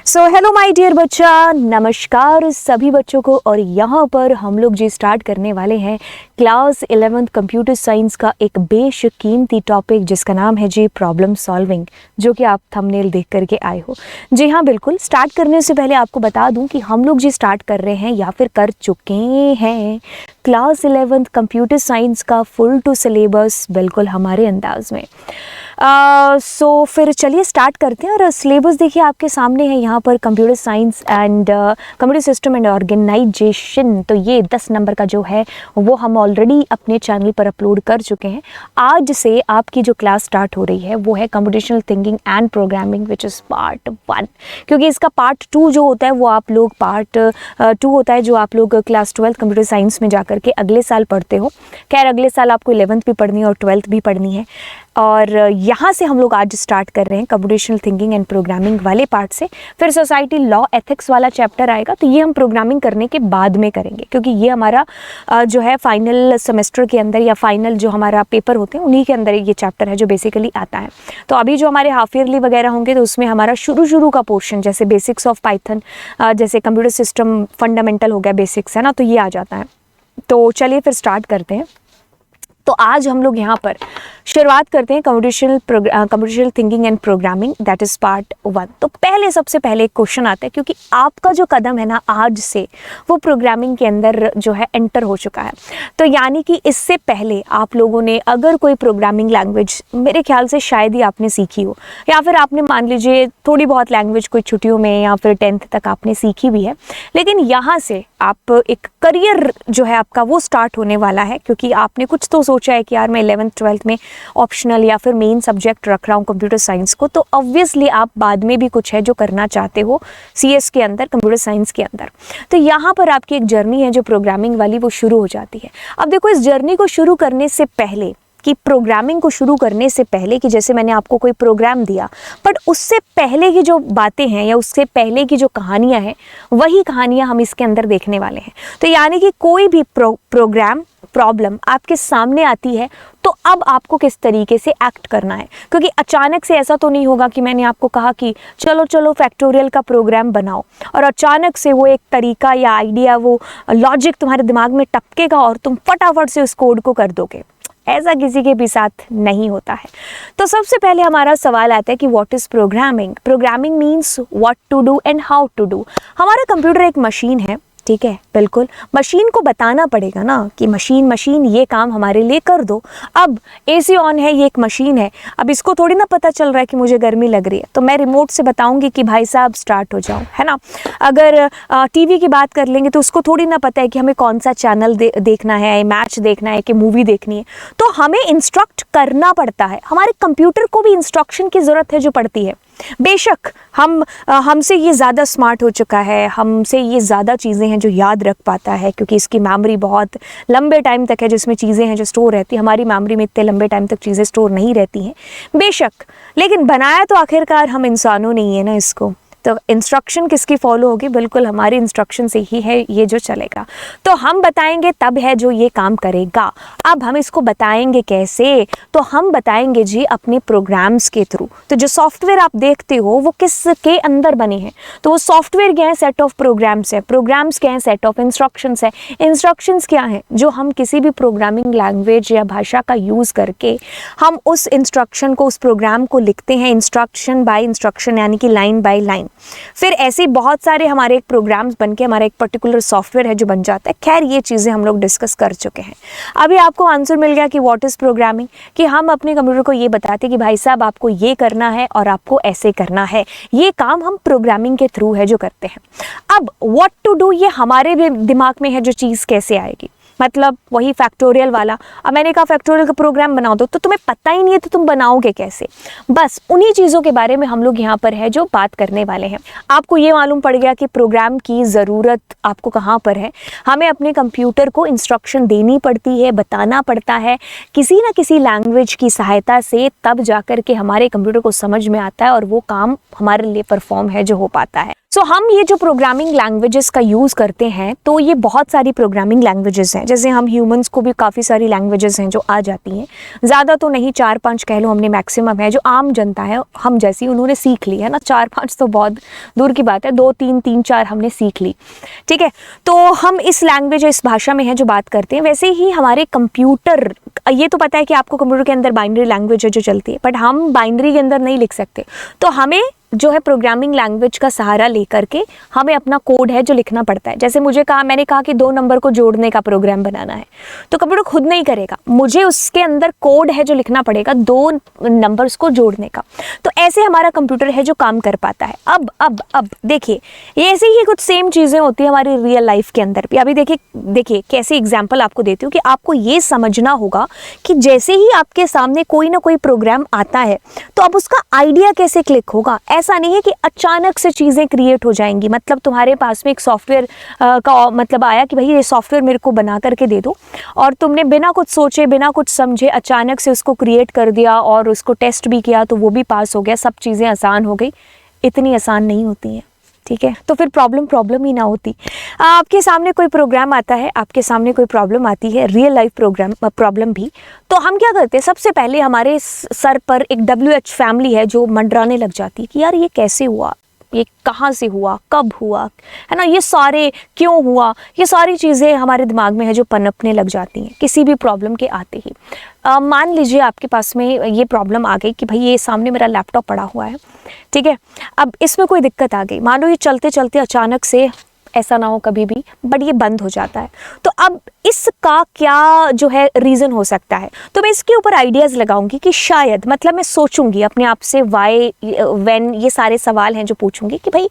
So hello my dear बच्चा, नमस्कार सभी बच्चों को। और यहाँ पर हम लोग जो स्टार्ट करने वाले हैं क्लास 11th कंप्यूटर साइंस का एक बेशकीमती टॉपिक जिसका नाम है जी प्रॉब्लम सॉल्विंग, जो कि आप थंबनेल देख करके आए हो। जी हाँ बिल्कुल, स्टार्ट करने से पहले आपको बता दूं कि हम लोग जी स्टार्ट कर रहे हैं या फिर कर चुके हैं क्लास 11th कंप्यूटर साइंस का फुल टू सिलेबस बिल्कुल हमारे अंदाज में। सो फिर चलिए स्टार्ट करते हैं। और सिलेबस देखिए आपके सामने है यहाँ पर, computer science and computer system and organisation. तो ये 10 नंबर का जो है वो हम ऑलरेडी अपने चैनल पर अपलोड कर चुके हैं। आज से आपकी जो क्लास स्टार्ट हो रही है वो है computational thinking and programming which is part 1, क्योंकि इसका पार्ट 2 जो होता है वो आप लोग पार्ट 2 होता है जो आप लोग क्लास 12 कंप्यूटर साइंस में जाकर के अगले साल पढ़ते हो। खैर अगले साल आपको 11th भी पढ़नी है और 12th भी पढ़नी है। और यहाँ से हम लोग आज स्टार्ट कर रहे हैं कंप्यूटेशनल थिंकिंग एंड प्रोग्रामिंग वाले पार्ट से। फिर सोसाइटी लॉ एथिक्स वाला चैप्टर आएगा, तो ये हम प्रोग्रामिंग करने के बाद में करेंगे, क्योंकि ये हमारा जो है फाइनल सेमेस्टर के अंदर या फाइनल जो हमारा पेपर होते हैं उन्हीं के अंदर ये चैप्टर है जो बेसिकली आता है। तो अभी जो हमारे हाफ ईयरली वगैरह होंगे तो उसमें हमारा शुरू का पोर्शन जैसे बेसिक्स ऑफ पाइथन, जैसे कंप्यूटर सिस्टम फंडामेंटल हो गया, बेसिक्स है ना, तो ये आ जाता है। तो चलिए फिर स्टार्ट करते हैं। तो आज हम लोग यहाँ पर शुरुआत करते हैं computational thinking and programming, that is part 1। तो पहले सबसे पहले एक क्वेश्चन आता है, क्योंकि आपका जो कदम है ना आज से वो प्रोग्रामिंग के अंदर जो है एंटर हो चुका है। तो यानी कि इससे पहले आप लोगों ने अगर कोई प्रोग्रामिंग लैंग्वेज मेरे ख्याल से शायद ही आपने सीखी हो, या फिर आपने मान लीजिए थोड़ी बहुत लैंग्वेज कोई छुट्टियों में या फिर 10th तक आपने सीखी भी है, लेकिन यहाँ से आप एक करियर जो है आपका वो स्टार्ट होने वाला है। क्योंकि आपने कुछ तो सोचा है कि यार मैं 11th 12th में ऑप्शनल या फिर मेन सब्जेक्ट रख रहा हूँ कंप्यूटर साइंस को, तो ऑब्वियसली आप बाद में भी कुछ है जो करना चाहते हो CS के अंदर, कंप्यूटर साइंस के अंदर। तो यहाँ पर आपकी एक जर्नी है जो प्रोग्रामिंग वाली वो शुरू हो जाती है। अब देखो, इस जर्नी को शुरू करने से पहले कि प्रोग्रामिंग को शुरू करने से पहले कि जैसे मैंने आपको कोई प्रोग्राम दिया, बट उससे पहले की जो बातें हैं या उससे पहले की जो कहानियां हैं वही कहानियां हम इसके अंदर देखने वाले हैं। तो यानी कि कोई भी प्रोग्राम प्रॉब्लम आपके सामने आती है तो अब आपको किस तरीके से एक्ट करना है, क्योंकि अचानक से ऐसा तो नहीं होगा कि मैंने आपको कहा कि चलो फैक्टोरियल का प्रोग्राम बनाओ और अचानक से वो एक तरीका या आइडिया, वो लॉजिक तुम्हारे दिमाग में टपकेगा और तुम फटाफट से उस कोड को कर दोगे। ऐसा किसी के भी साथ नहीं होता है। तो सबसे पहले हमारा सवाल आता है कि what is programming. Programming means what to do and how to do. हमारा कंप्यूटर एक मशीन है, ठीक है, बिल्कुल मशीन को बताना पड़ेगा ना कि मशीन ये काम हमारे लिए कर दो। अब AC ऑन है, ये एक मशीन है, अब इसको थोड़ी ना पता चल रहा है कि मुझे गर्मी लग रही है, तो मैं रिमोट से बताऊंगी कि भाई साहब स्टार्ट हो जाओ, है ना। अगर TV की बात कर लेंगे तो उसको थोड़ी ना पता है कि हमें कौन सा चैनल देखना है, मैच देखना है कि मूवी देखनी है, तो हमें इंस्ट्रक्ट करना पड़ता है। हमारे कंप्यूटर को भी इंस्ट्रक्शन की ज़रूरत है जो पड़ती है। बेशक हमसे ये ज़्यादा स्मार्ट हो चुका है, हमसे ये ज़्यादा चीज़ें हैं जो याद रख पाता है, क्योंकि इसकी मेमोरी बहुत लंबे टाइम तक है जिसमें चीज़ें हैं जो स्टोर रहती है। हमारी मेमोरी में इतने लंबे टाइम तक चीज़ें स्टोर नहीं रहती हैं बेशक, लेकिन बनाया तो आखिरकार हम इंसानों ने ही है ना इसको। तो इंस्ट्रक्शन किसकी फॉलो होगी? बिल्कुल हमारी इंस्ट्रक्शन से ही है ये जो चलेगा। तो हम बताएंगे तब है जो ये काम करेगा। अब हम इसको बताएंगे कैसे? तो हम बताएंगे जी अपने प्रोग्राम्स के थ्रू। तो जो सॉफ्टवेयर आप देखते हो वो किसके अंदर बने हैं? तो वो सॉफ्टवेयर क्या है? सेट ऑफ प्रोग्राम्स है। प्रोग्राम्स क्या है? सेट ऑफ इंस्ट्रक्शंस है। इंस्ट्रक्शंस क्या है? जो हम किसी भी प्रोग्रामिंग लैंग्वेज या भाषा का यूज़ करके हम उस इंस्ट्रक्शन को, उस प्रोग्राम को लिखते हैं इंस्ट्रक्शन बाय इंस्ट्रक्शन, यानी कि लाइन बाय लाइन। फिर ऐसे बहुत सारे हमारे एक प्रोग्राम्स बनके हमारा एक पर्टिकुलर सॉफ्टवेयर है जो बन जाता है। खैर ये चीज़ें हम लोग डिस्कस कर चुके हैं। अभी आपको आंसर मिल गया कि व्हाट इज़ प्रोग्रामिंग, कि हम अपने कंप्यूटर को ये बताते हैं कि भाई साहब आपको ये करना है और आपको ऐसे करना है। ये काम हम प्रोग्रामिंग के थ्रू है जो करते हैं। अब व्हाट टू डू ये हमारे भी दिमाग में है जो चीज़ कैसे आएगी, मतलब वही फैक्टोरियल वाला। अब मैंने कहा फैक्टोरियल का प्रोग्राम बना दो, तो तुम्हें पता ही नहीं है तो तुम बनाओगे कैसे? बस उन्हीं चीज़ों के बारे में हम लोग यहाँ पर है जो बात करने वाले हैं। आपको ये मालूम पड़ गया कि प्रोग्राम की ज़रूरत आपको कहाँ पर है। हमें अपने कंप्यूटर को इंस्ट्रक्शन देनी पड़ती है, बताना पड़ता है किसी ना किसी लैंग्वेज की सहायता से, तब जा कर के हमारे कंप्यूटर को समझ में आता है और वो काम हमारे लिए परफॉर्म है जो हो पाता है। सो हम ये जो प्रोग्रामिंग लैंग्वेजेस का यूज़ करते हैं, तो ये बहुत सारी प्रोग्रामिंग लैंग्वेजेस हैं। जैसे हम ह्यूमंस को भी काफ़ी सारी लैंग्वेजेस हैं जो आ जाती हैं, ज़्यादा तो नहीं, 4-5 कह लो हमने मैक्सिमम है जो आम जनता है हम जैसी उन्होंने सीख ली है ना। 4-5 तो बहुत दूर की बात है, 2-3, 3-4 हमने सीख ली, ठीक है। तो हम इस लैंग्वेज, इस भाषा में है जो बात करते हैं। वैसे ही हमारे कंप्यूटर, ये तो पता है कि आपको कंप्यूटर के अंदर बाइनरी लैंग्वेज है जो चलती है, बट हम बाइनरी के अंदर नहीं लिख सकते। तो हमें जो है प्रोग्रामिंग लैंग्वेज का सहारा लेकर के हमें अपना कोड है जो लिखना पड़ता है। जैसे मैंने कहा कि 2 नंबर को जोड़ने का प्रोग्राम बनाना है, तो कंप्यूटर खुद नहीं करेगा, मुझे उसके अंदर कोड है जो लिखना पड़ेगा 2 नंबर्स को जोड़ने का। तो ऐसे हमारा कंप्यूटर है जो काम कर पाता है। अब देखिए, ये ऐसे ही कुछ सेम चीज़ें होती है हमारी रियल लाइफ के अंदर भी। अभी देखिए कैसे एग्जाम्पल आपको देती हूँ कि आपको ये समझना होगा कि जैसे ही आपके सामने कोई ना कोई प्रोग्राम आता है, तो अब उसका आइडिया कैसे क्लिक होगा। ऐसा नहीं है कि अचानक से चीज़ें क्रिएट हो जाएंगी। मतलब तुम्हारे पास में एक सॉफ्टवेयर का मतलब आया कि भाई ये सॉफ्टवेयर मेरे को बना करके दे दो, और तुमने बिना कुछ सोचे, बिना कुछ समझे अचानक से उसको क्रिएट कर दिया और उसको टेस्ट भी किया, तो वो भी पास हो गया, सब चीज़ें आसान हो गई। इतनी आसान नहीं होती हैं, ठीक है। तो फिर प्रॉब्लम ही ना होती। आपके सामने कोई प्रोग्राम आता है, आपके सामने कोई प्रॉब्लम आती है, रियल लाइफ प्रॉब्लम भी, तो हम क्या करते हैं, सबसे पहले हमारे सर पर एक WH फैमिली है जो मंडराने लग जाती है कि यार ये कैसे हुआ, ये कहाँ से हुआ, कब हुआ, है ना, ये सारे क्यों हुआ, ये सारी चीज़ें हमारे दिमाग में है जो पनपने लग जाती हैं किसी भी प्रॉब्लम के आते ही। मान लीजिए आपके पास में ये प्रॉब्लम आ गई कि भाई ये सामने मेरा लैपटॉप पड़ा हुआ है, ठीक है। अब इसमें कोई दिक्कत आ गई, मान लो ये चलते चलते अचानक से, ऐसा ना हो कभी भी, बट ये बंद हो जाता है। तो अब इसका क्या जो है रीज़न हो सकता है, तो मैं इसके ऊपर आइडियाज़ लगाऊंगी कि शायद, मतलब मैं सोचूंगी अपने आप से, वाई व्हेन, ये सारे सवाल हैं जो पूछूंगी कि भाई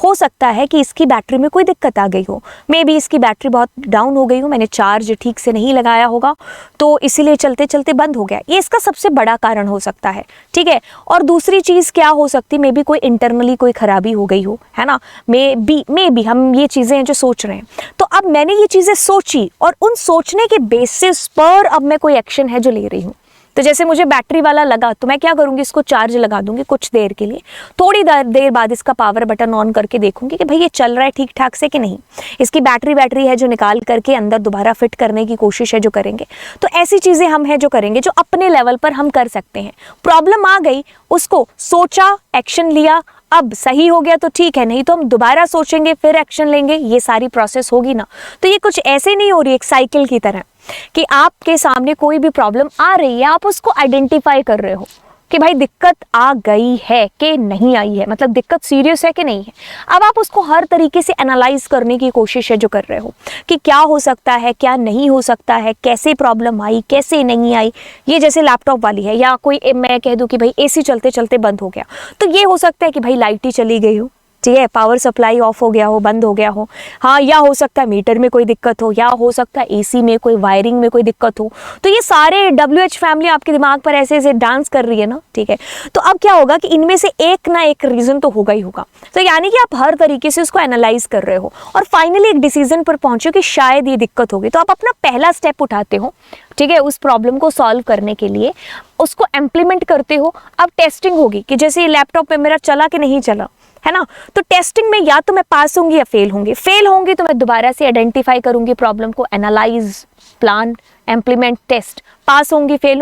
हो सकता है कि इसकी बैटरी में कोई दिक्कत आ गई हो, मे बी इसकी बैटरी बहुत डाउन हो गई हो, मैंने चार्ज ठीक से नहीं लगाया होगा, तो इसीलिए चलते चलते बंद हो गया। ये इसका सबसे बड़ा कारण हो सकता है, ठीक है। और दूसरी चीज़ क्या हो सकती, मे बी कोई इंटरनली कोई खराबी हो गई हो, है ना, मे बी हम ये चीज़ें हैं जो सोच रहे हैं। तो अब मैंने ये चीज़ें सोची और उन सोचने के बेसिस पर अब मैं कोई एक्शन है जो ले रही हूँ। तो जैसे मुझे बैटरी वाला लगा, तो मैं क्या करूँगी, इसको चार्ज लगा दूंगी कुछ देर के लिए, थोड़ी देर बाद इसका पावर बटन ऑन करके देखूंगी कि भाई ये चल रहा है ठीक ठाक से कि नहीं। इसकी बैटरी है जो निकाल करके अंदर दोबारा फिट करने की कोशिश है जो करेंगे। तो ऐसी चीज़ें हम है जो करेंगे जो अपने लेवल पर हम कर सकते हैं। प्रॉब्लम आ गई, उसको सोचा, एक्शन लिया, अब सही हो गया तो ठीक है, नहीं तो हम दोबारा सोचेंगे, फिर एक्शन लेंगे, ये सारी प्रोसेस होगी ना। तो ये कुछ ऐसे नहीं हो रही एक साइकिल की तरह कि आपके सामने कोई भी प्रॉब्लम आ रही है, आप उसको आइडेंटिफाई कर रहे हो कि भाई दिक्कत आ गई है कि नहीं आई है, मतलब दिक्कत सीरियस है कि नहीं है। अब आप उसको हर तरीके से एनालाइज करने की कोशिश है जो कर रहे हो कि क्या हो सकता है, क्या नहीं हो सकता है, कैसे प्रॉब्लम आई, कैसे नहीं आई। ये जैसे लैपटॉप वाली है, या कोई मैं कह दूं कि भाई AC चलते चलते बंद हो गया, तो ये हो सकता है कि भाई लाइट ही चली गई हो, ठीक है, पावर सप्लाई ऑफ हो गया हो, बंद हो गया हो, हाँ, या हो सकता है मीटर में कोई दिक्कत हो, या हो सकता है AC में कोई वायरिंग में कोई दिक्कत हो। तो ये सारे WH फैमिली आपके दिमाग पर ऐसे ऐसे डांस कर रही है ना, ठीक है। तो अब क्या होगा कि इनमें से एक ना एक रीज़न तो होगा ही होगा। तो यानी कि आप हर तरीके से उसको एनालाइज कर रहे हो और फाइनली एक डिसीजन पर पहुंचे कि शायद ये दिक्कत होगी। तो आप अपना पहला स्टेप उठाते हो, ठीक है, उस प्रॉब्लम को सॉल्व करने के लिए उसको इम्प्लीमेंट करते हो। अब टेस्टिंग होगी कि जैसे लैपटॉप पे मेरा चला कि नहीं चला, है ना। तो टेस्टिंग में या तो मैं पास होंगी या फेल होंगी तो मैं दोबारा से आइडेंटिफाई करूंगी प्रॉब्लम को, एनालाइज, प्लान, इम्प्लीमेंट, टेस्ट। पास होंगी, फेल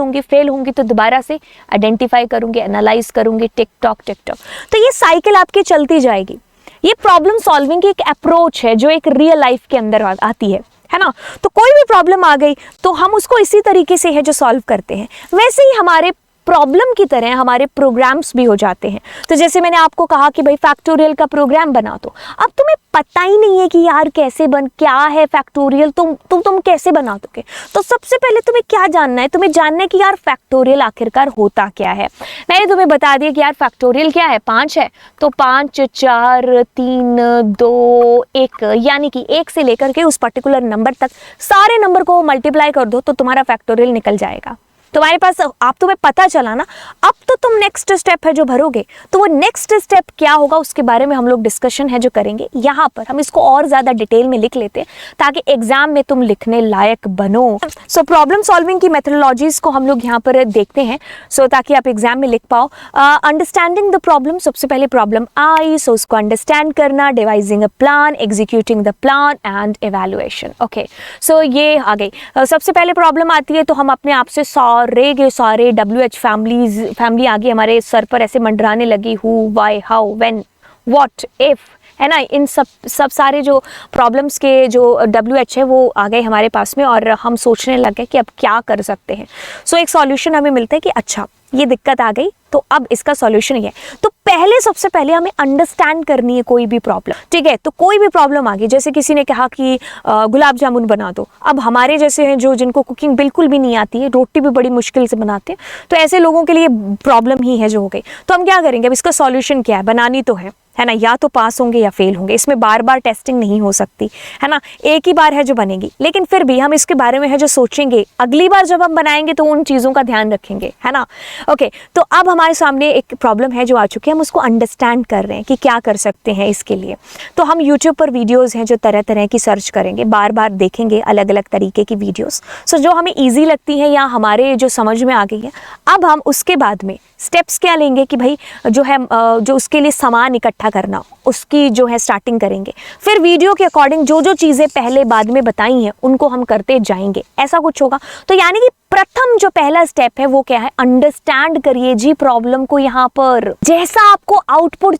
होंगी तो दोबारा से आइडेंटिफाई करूंगी, एनालाइज करूंगी, टिक टॉक। तो ये साइकिल आपकी चलती जाएगी। ये प्रॉब्लम सॉल्विंग की एक अप्रोच है जो एक रियल लाइफ के अंदर आती है ना। तो कोई भी प्रॉब्लम आ गई तो हम उसको इसी तरीके से है जो सॉल्व करते हैं। वैसे ही हमारे प्रॉब्लम की तरह हमारे प्रोग्राम्स भी हो जाते हैं। तो जैसे मैंने आपको कहा कि भाई फैक्टोरियल का प्रोग्राम बना दो, अब तुम्हें पता ही नहीं है कि यार कैसे क्या है फैक्टोरियल, तुम कैसे बना दोगे। तो सबसे पहले तुम्हें क्या जानना है, तुम्हें जानना है कि यार फैक्टोरियल आखिरकार होता क्या है। मैंने तुम्हें बता दिया कि यार फैक्टोरियल क्या है, 5 है, तो 5, 4, 3, 2, 1, यानी कि 1 से लेकर के उस पर्टिकुलर नंबर तक सारे नंबर को मल्टीप्लाई कर दो तो तुम्हारा फैक्टोरियल निकल जाएगा। तुम्हारे पास, आप तुम्हें पता चला ना, अब तो तुम नेक्स्ट स्टेप है जो भरोगे। तो वो नेक्स्ट स्टेप क्या होगा उसके बारे में हम लोग डिस्कशन है जो करेंगे यहाँ पर। हम इसको और ज़्यादा डिटेल में लिख लेते हैं ताकि एग्जाम में तुम लिखने लायक बनो। सो प्रॉब्लम सॉल्विंग की मेथडोलॉजीज को हम लोग यहाँ पर देखते हैं, सो ताकि आप एग्जाम में लिख पाओ। अंडरस्टैंडिंग द प्रॉब्लम, सबसे पहले प्रॉब्लम आई, सो उसको अंडरस्टैंड करना, devising a plan, executing the plan and evaluation. Okay, so ये आ गई। सबसे पहले प्रॉब्लम आती है तो हम अपने आप से सारे के सारे WH फैमिली आगे हमारे सर पर ऐसे मंडराने लगी, who, why, how, when, what, if, है ना। इन सब सारे जो प्रॉब्लम्स के जो WH है वो आ गए हमारे पास में और हम सोचने लग गए कि अब क्या कर सकते हैं। सो एक सॉल्यूशन हमें मिलता है कि अच्छा ये दिक्कत आ गई तो अब इसका सॉल्यूशन ये है। तो पहले सबसे पहले हमें अंडरस्टैंड करनी है कोई भी प्रॉब्लम, ठीक है। तो कोई भी प्रॉब्लम आ गई, जैसे किसी ने कहा कि गुलाब जामुन बना दो। अब हमारे जैसे हैं जो जिनको कुकिंग बिल्कुल भी नहीं आती है, रोटी भी बड़ी मुश्किल से बनाते हैं, तो ऐसे लोगों के लिए प्रॉब्लम ही है जो हो गई। तो हम क्या करेंगे, अब इसका सॉल्यूशन क्या है, बनानी तो है ना, या तो पास होंगे या फेल होंगे, इसमें बार बार टेस्टिंग नहीं हो सकती, है ना, एक ही बार है जो बनेगी। लेकिन फिर भी हम इसके बारे में है जो सोचेंगे, अगली बार जब हम बनाएंगे तो उन चीज़ों का ध्यान रखेंगे, है ना। ओके, तो अब हमारे सामने एक प्रॉब्लम है जो आ चुकी है, हम उसको अंडरस्टैंड कर रहे हैं कि क्या कर सकते हैं इसके लिए। तो हम यूट्यूब पर वीडियोज़ हैं जो तरह तरह की सर्च करेंगे, बार बार देखेंगे अलग अलग तरीके की वीडियोज़। सो जो हमें ईजी लगती है या हमारे जो समझ में आ गई है, अब हम उसके बाद में स्टेप्स क्या लेंगे कि भाई जो है जो उसके लिए सामान इकट्ठा करना, उसकी जो है स्टार्टिंग करेंगे। फिर वीडियो के अकॉर्डिंग जो जो चीज़ें पहले बाद में बताई हैं उनको हम करते जाएंगे, ऐसा कुछ होगा। तो यानी कि प्रथम जो पहला स्टेप है वो क्या है, अंडरस्टैंड करिए जी प्रॉब्लम को। यहाँ पर जैसा आपको आउटपुट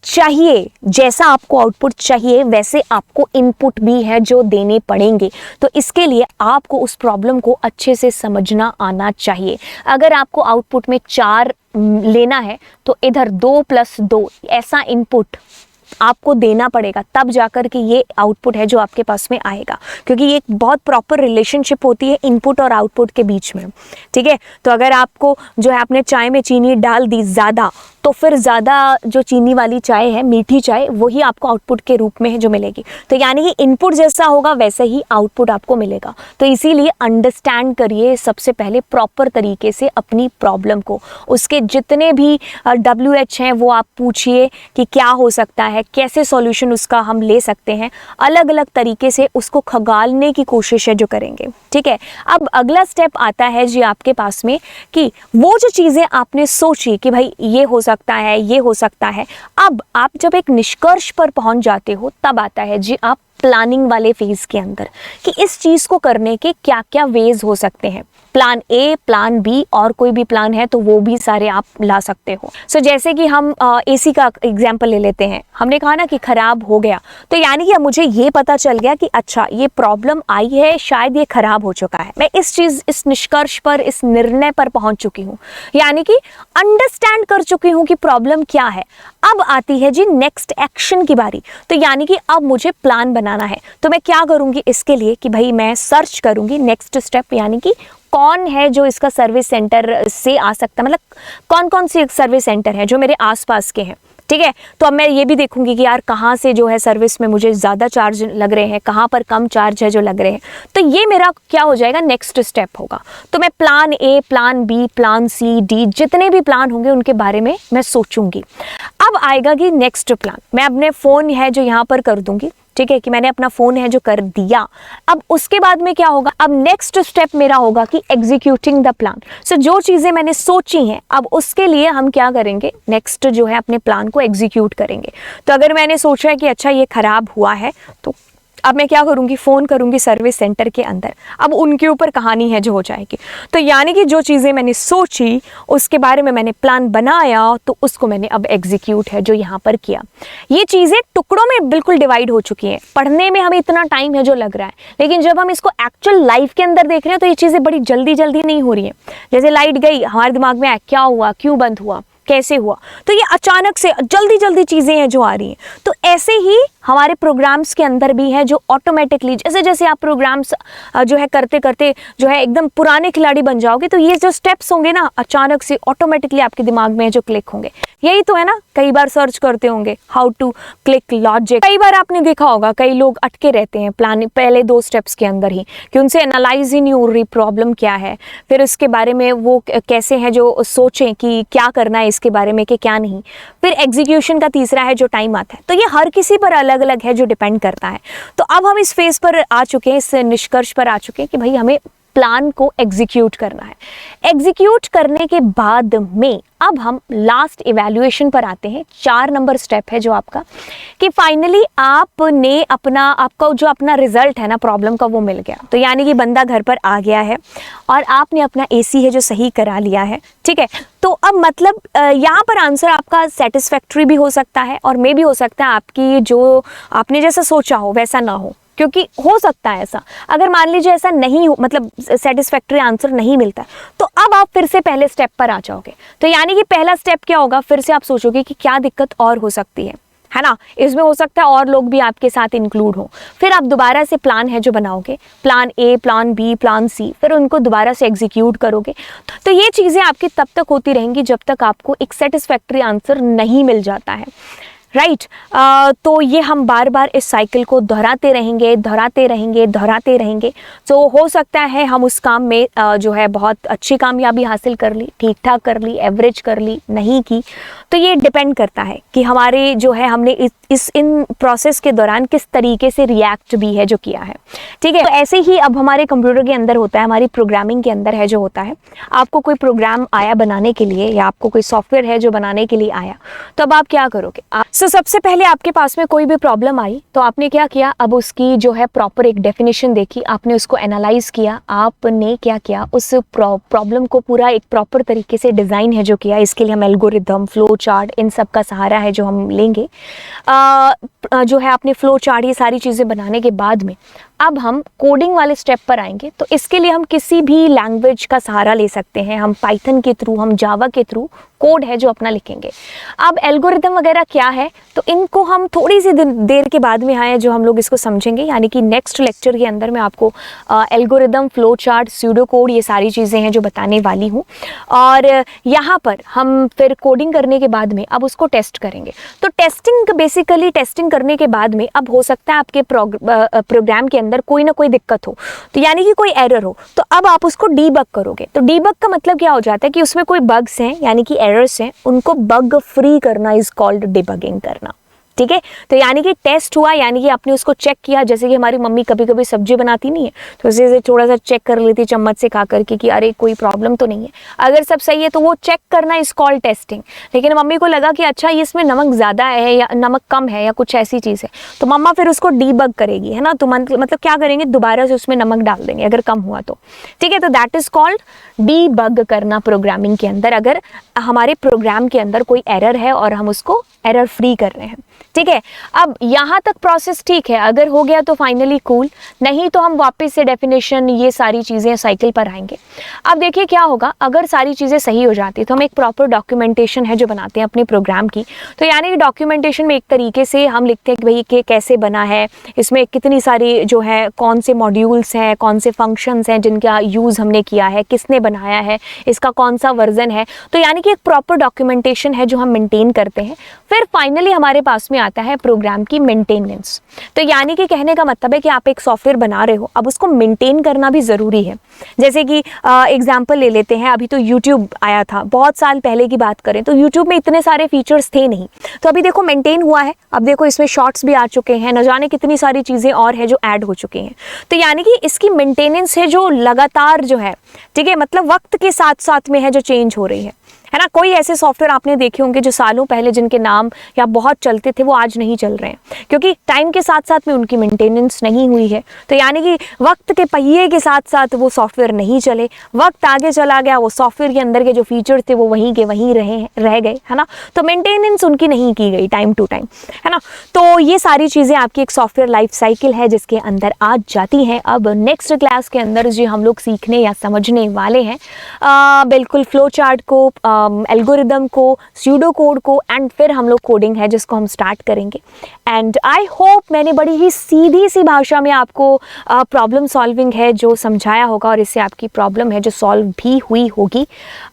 चाहिए वैसे आपको इनपुट भी है जो देने पड़ेंगे। तो इसके लिए आपको उस प्रॉब्लम को अच्छे से समझना आना चाहिए। अगर आपको आउटपुट में 4 लेना है तो इधर 2 + 2 ऐसा इनपुट आपको देना पड़ेगा, तब जाकर के ये आउटपुट है जो आपके पास में आएगा। क्योंकि ये एक बहुत प्रॉपर रिलेशनशिप होती है इनपुट और आउटपुट के बीच में, ठीक है। तो अगर आपको जो है आपने चाय में चीनी डाल दी ज़्यादा, तो फिर ज़्यादा जो चीनी वाली चाय है, मीठी चाय, वही आपको आउटपुट के रूप में है जो मिलेगी। तो यानी कि इनपुट जैसा होगा वैसे ही आउटपुट आपको मिलेगा। तो इसीलिए अंडरस्टैंड करिए सबसे पहले प्रॉपर तरीके से अपनी प्रॉब्लम को। उसके जितने भी WH हैं वो आप पूछिए कि क्या हो सकता है, कैसे सॉल्यूशन उसका हम ले सकते हैं, अलग अलग तरीके से उसको खंगालने की कोशिश है जो करेंगे, ठीक है। अब अगला स्टेप आता है जी आपके पास में कि वो जो चीज़ें आपने सोची कि भाई ये हो सकता है, ये हो सकता है, अब आप जब एक निष्कर्ष पर पहुंच जाते हो तब आता है जी आप प्लानिंग वाले फेज के अंदर कि इस चीज़ को करने के क्या क्या वेज हो सकते हैं। प्लान ए, प्लान बी और कोई भी प्लान है तो वो भी सारे आप ला सकते हो। सो जैसे कि हम AC का एग्जाम्पल ले लेते हैं। हमने कहा ना कि ख़राब हो गया, तो यानी कि अब मुझे ये पता चल गया कि अच्छा ये प्रॉब्लम आई है, शायद ये ख़राब हो चुका है। मैं इस निष्कर्ष पर, इस निर्णय पर पहुंच चुकी हूँ, यानी कि अंडरस्टैंड कर चुकी हूँ कि प्रॉब्लम क्या है। अब आती है जी नेक्स्ट एक्शन की बारी। तो यानी कि अब मुझे प्लान बनाना है, तो मैं क्या करूँगी इसके लिए कि भाई मैं सर्च करूँगी नेक्स्ट स्टेप, यानी कि कौन है जो इसका सर्विस सेंटर से आ सकता है, मतलब कौन कौन सी सर्विस सेंटर है जो मेरे आसपास के हैं, ठीक है। तो अब मैं ये भी देखूंगी कि यार कहाँ से जो है सर्विस में मुझे ज़्यादा चार्ज लग रहे हैं, कहाँ पर कम चार्ज है जो लग रहे हैं। तो ये मेरा क्या हो जाएगा, नेक्स्ट स्टेप होगा। तो मैं plan A, plan B, plan C, D, जितने भी प्लान होंगे उनके बारे में मैं सोचूंगी। अब आएगा कि नेक्स्ट प्लान, मैं अपने फ़ोन है जो यहाँ पर कर दूंगी, ठीक है, कि मैंने अपना फ़ोन है जो कर दिया। अब उसके बाद में क्या होगा, अब नेक्स्ट स्टेप मेरा होगा कि एग्जीक्यूटिंग द प्लान। सो जो चीज़ें मैंने सोची हैं, अब उसके लिए हम क्या करेंगे, नेक्स्ट जो है अपने प्लान को एग्जीक्यूट करेंगे। तो अगर मैंने सोचा है कि अच्छा ये ख़राब हुआ है, तो अब मैं क्या करूँगी, फ़ोन करूँगी सर्विस सेंटर के अंदर। अब उनके ऊपर कहानी है जो हो जाएगी। तो यानी कि जो चीज़ें मैंने सोची, उसके बारे में मैंने प्लान बनाया, तो उसको मैंने अब एग्जीक्यूट है जो यहाँ पर किया। ये चीज़ें टुकड़ों में बिल्कुल डिवाइड हो चुकी हैं। पढ़ने में हमें इतना टाइम है जो लग रहा है, लेकिन जब हम इसको एक्चुअल लाइफ के अंदर देख रहे हैं तो ये चीज़ें बड़ी जल्दी जल्दी नहीं हो रही हैं। जैसे लाइट गई, हमारे दिमाग में आया क्या हुआ, क्यों बंद हुआ, कैसे हुआ? तो ये अचानक से जल्दी जल्दी चीज़ें हैं जो आ रही हैं। तो ऐसे ही हमारे प्रोग्राम्स के अंदर भी है जो ऑटोमेटिकली जैसे जैसे आप प्रोग्राम्स जो है करते करते जो है एकदम पुराने खिलाड़ी बन जाओगे, तो ये जो स्टेप्स होंगे ना अचानक से ऑटोमेटिकली आपके दिमाग में जो क्लिक होंगे। यही तो है ना, कई बार सर्च करते होंगे हाउ टू क्लिक लॉजिक। कई बार आपने देखा होगा कई लोग अटके रहते हैं प्लान पहले 2 स्टेप्स के अंदर ही, कि उनसे एनालाइज ही नहीं हो रही प्रॉब्लम क्या है, फिर उसके बारे में वो कैसे है जो सोचें कि क्या करना है इसके बारे में कि क्या नहीं, फिर एग्जीक्यूशन का तीसरा है जो टाइम आता है। तो ये हर किसी पर अलग अलग है जो डिपेंड करता है। तो अब हम इस फेज पर आ चुके हैं, इस निष्कर्ष पर आ चुके हैं कि भाई हमें प्लान को एग्जीक्यूट करना है। एग्जीक्यूट करने के बाद में अब हम लास्ट इवैल्यूएशन पर आते हैं। 4 नंबर स्टेप है जो आपका, कि फाइनली आपने आपका जो अपना रिजल्ट है ना प्रॉब्लम का वो मिल गया। तो यानी कि बंदा घर पर आ गया है और आपने अपना एसी है जो सही करा लिया है, ठीक है। तो अब मतलब यहाँ पर आंसर आपका सेटिस्फैक्ट्री भी हो सकता है और मे भी हो सकता है आपकी जो आपने जैसा सोचा हो वैसा ना हो, क्योंकि हो सकता है ऐसा। अगर मान लीजिए ऐसा नहीं हो, मतलब सेटिस्फैक्ट्री आंसर नहीं मिलता, तो अब आप फिर से पहले स्टेप पर आ जाओगे। तो यानी कि पहला स्टेप क्या होगा, फिर से आप सोचोगे कि क्या दिक्कत और हो सकती है ना, इसमें हो सकता है और लोग भी आपके साथ इंक्लूड हो। फिर आप दोबारा से प्लान है जो बनाओगे, plan A, plan B, plan C, फिर उनको दोबारा से एग्जीक्यूट करोगे। तो ये चीज़ें आपकी तब तक होती रहेंगी जब तक आपको एक सेटिस्फैक्ट्री आंसर नहीं मिल जाता है, राइट। तो ये हम बार बार इस साइकिल को दोहराते रहेंगे, दोहराते रहेंगे, दोहराते रहेंगे। तो हो सकता है हम उस काम में जो है बहुत अच्छी कामयाबी हासिल कर ली, ठीक ठाक कर ली, एवरेज कर ली, नहीं की। तो ये डिपेंड करता है कि हमारे जो है हमने इन प्रोसेस के दौरान किस तरीके से रिएक्ट भी है जो किया है, ठीक है। तो ऐसे ही अब हमारे कंप्यूटर के अंदर होता है, हमारी प्रोग्रामिंग के अंदर है जो होता है, आपको कोई प्रोग्राम आया बनाने के लिए या आपको कोई सॉफ्टवेयर है जो बनाने के लिए आया, तो अब आप क्या करोगे। सबसे पहले आपके पास में कोई भी प्रॉब्लम आई तो आपने क्या किया, अब उसकी जो है प्रॉपर एक डेफिनेशन देखी, आपने उसको एनालाइज किया, आपने क्या किया, उस प्रॉब्लम को पूरा एक प्रॉपर तरीके से डिज़ाइन है जो किया। इसके लिए हम एल्गोरिदम, फ्लो चार्ट, इन सब का सहारा है जो हम लेंगे। जो है आपने फ्लो चार्ट ये सारी चीज़ें बनाने के बाद में अब हम कोडिंग वाले स्टेप पर आएंगे। तो इसके लिए हम किसी भी लैंग्वेज का सहारा ले सकते हैं, हम पाइथन के थ्रू, हम जावा के थ्रू कोड है जो अपना लिखेंगे। अब एल्गोरिदम वगैरह क्या है तो इनको हम थोड़ी सी देर के बाद में आए जो हम लोग इसको समझेंगे, यानी कि नेक्स्ट लेक्चर के अंदर मैं आपको algorithm, flow chart, pseudo code ये सारी चीज़ें हैं जो बताने वाली हूँ। और यहाँ पर हम फिर कोडिंग करने के बाद में अब उसको टेस्ट करेंगे। तो टेस्टिंग, बेसिकली टेस्टिंग करने के बाद में अब हो सकता है आपके प्रोग्राम के अंदर कोई ना कोई दिक्कत हो, तो यानी कि कोई एरर हो, तो अब आप उसको डीबग करोगे। तो डीबग का मतलब क्या हो जाता है कि उसमें कोई बग्स हैं यानी कि एरर्स हैं, उनको बग फ्री करना इज कॉल्ड डिबगिंग करना, ठीक है। तो यानी कि टेस्ट हुआ, यानी कि आपने उसको चेक किया। जैसे कि हमारी मम्मी कभी कभी सब्जी बनाती नहीं है तो उसे थोड़ा सा चेक कर लेती चम्मच से खा करके कि अरे कोई प्रॉब्लम तो नहीं है, अगर सब सही है तो वो चेक करना इज कॉल्ड टेस्टिंग। लेकिन मम्मी को लगा कि अच्छा ये इसमें नमक ज़्यादा है या नमक कम है या कुछ ऐसी चीज़ है, तो मम्मा फिर उसको डीबग करेगी, है ना। तो मतलब क्या करेंगे, दोबारा से उसमें नमक डाल देंगे अगर कम हुआ तो, ठीक है। तो दैट इज कॉल्ड डीबग करना प्रोग्रामिंग के अंदर, अगर हमारे प्रोग्राम के अंदर कोई एरर है और हम उसको एरर फ्री कर रहे हैं, ठीक है। अब यहाँ तक प्रोसेस ठीक है, अगर हो गया तो फाइनली कूल, नहीं तो हम वापस से डेफिनेशन ये सारी चीज़ें साइकिल पर आएंगे। अब देखिए क्या होगा, अगर सारी चीज़ें सही हो जाती है तो हम एक प्रॉपर डॉक्यूमेंटेशन है जो बनाते हैं अपने प्रोग्राम की। तो यानी कि डॉक्यूमेंटेशन में एक तरीके से हम लिखते हैं कि भाई कि कैसे बना है, इसमें कितनी सारी जो है कौन से मॉड्यूल्स हैं, कौन से फंक्शंस हैं जिनका यूज़ हमने किया है, किसने बनाया है, इसका कौन सा वर्जन है। तो यानी कि एक प्रॉपर डॉक्यूमेंटेशन है जो हम मेंटेन करते हैं। फिर फाइनली हमारे पास में आता है प्रोग्राम की मेंटेनेंस। तो यानी कि कहने का मतलब है कि आप एक सॉफ्टवेयर बना रहे हो, अब उसको मेंटेन करना भी ज़रूरी है। जैसे कि एग्जांपल ले लेते हैं, अभी तो यूट्यूब आया था, बहुत साल पहले की बात करें तो यूट्यूब में इतने सारे फीचर्स थे नहीं, तो अभी देखो मेंटेन हुआ है। अब देखो इसमें शॉर्ट्स भी आ चुके हैं, न जाने कितनी सारी चीज़ें और है जो ऐड हो चुकी हैं। तो यानी कि इसकी मेंटेनेंस है जो लगातार जो है, ठीक है, मतलब वक्त के साथ साथ में है जो चेंज हो रही है ना। कोई ऐसे सॉफ्टवेयर आपने देखे होंगे जो सालों पहले जिनके नाम या बहुत चलते थे वो आज नहीं चल रहे हैं, क्योंकि टाइम के साथ साथ में उनकी मेंटेनेंस नहीं हुई है। तो यानी कि वक्त के पहिए के साथ साथ वो सॉफ्टवेयर नहीं चले, वक्त आगे चला गया, वो सॉफ्टवेयर के अंदर के जो फीचर थे वो वहीं के वहीं रह गए, है ना। तो मेंटेनेंस उनकी नहीं की गई टाइम टू टाइम, है ना। तो ये सारी चीज़ें आपकी एक सॉफ्टवेयर लाइफ साइकिल है जिसके अंदर आ जाती हैं। अब नेक्स्ट क्लास के अंदर जो हम लोग सीखने या समझने वाले हैं, बिल्कुल फ्लो चार्ट को एल्गोरिदम को, स्यूडो कोड को, एंड फिर हम लोग कोडिंग है जिसको हम स्टार्ट करेंगे। एंड आई होप मैंने बड़ी ही सीधी सी भाषा में आपको प्रॉब्लम सॉल्विंग है जो समझाया होगा और इससे आपकी प्रॉब्लम है जो सॉल्व भी हुई होगी।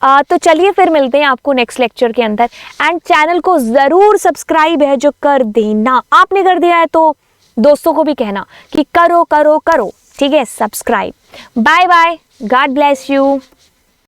तो चलिए फिर मिलते हैं आपको नेक्स्ट लेक्चर के अंदर। एंड चैनल को ज़रूर सब्सक्राइब है जो कर देना, आपने कर दिया है तो दोस्तों को भी कहना कि करो करो करो, ठीक है, subscribe. Bye bye, God bless you.